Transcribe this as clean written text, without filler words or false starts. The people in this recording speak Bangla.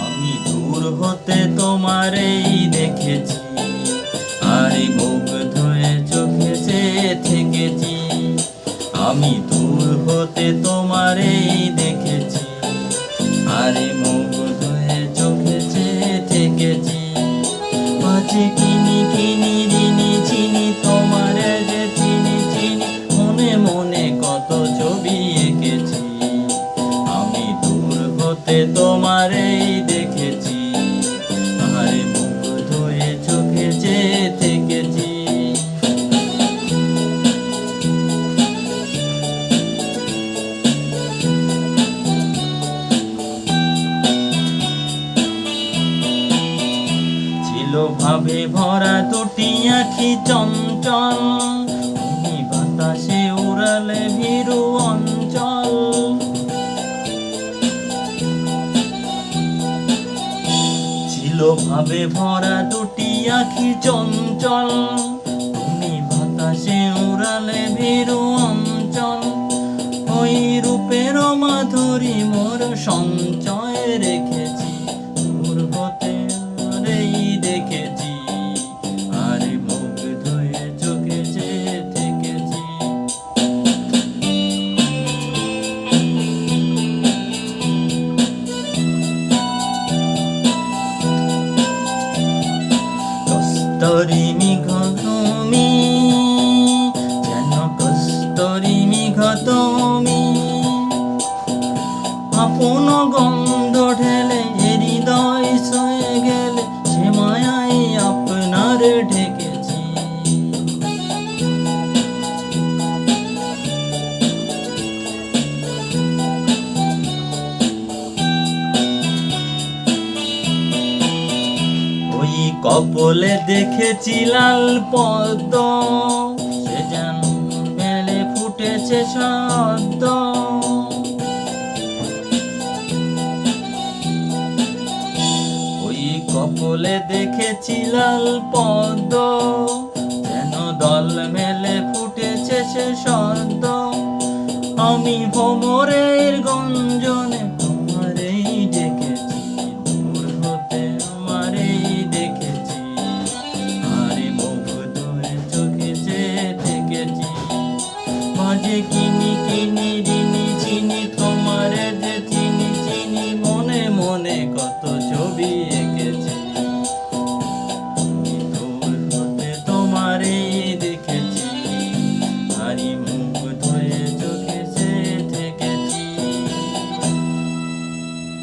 আমি দূর হতে তোমারেই দেখেছি, আরে মুগ্ধ হয়ে চোখে চেয়ে থেকেছি। আমি দূর হতে তোমারেই দেখেছি, আরে মুগ্ধ হয়ে চোখে চেয়ে থেকেছি। মাঝে কিনি কিনি রিনি চিনি তোমারে যে চিনি চিনি, মনে মনে কত ছবি এঁকেছি। আমি দূর হতে তোমারেই দেখেছি, আরে মুগ্ধ হয়ে চোখে চেয়ে থেকেছি। ছিল ভাবে ভরা দুটি আঁখি চঞ্চল, তুমি বাতাসে উড়ালে ভীরু অঞ্চল। ছিল ভাবে ভরা দুটি আঁখি চঞ্চল, তুমি বাতাসে উড়ালে ভীরু অঞ্চল। ওই রূপের মাধুরী মোর সঞ্চয় রেখেছি, দূর হতে আরেই দেখেছি, আরে মুগ্ধ হয়ে চোখে চেয়ে থেকেছি। কস্তরি মেঘ তুমি, যেন কস্তরি মেঘ তুমি, আপন গন্ধ ঢেলে হৃদয় ছুঁয়ে গেলে, সে মায়াই আপনার ঢেকেছি। ওই কপলে দেখেছি লাল পদ্ম, সে যেন মেলে ফুটেছে সদ্য। ওই কপলে দেখেছি লাল পদ্ম, যেন দল মেলে ফুটেছে সে সদ্য। আমি ভ্রমরের গঞ্জনে তোমারেই ডেকেছি, দূর হতে আমারেই দেখেছি, আরে মুগ্ধ হয়ে চোখে চেয়ে থেকেছি। মাঝে কিনি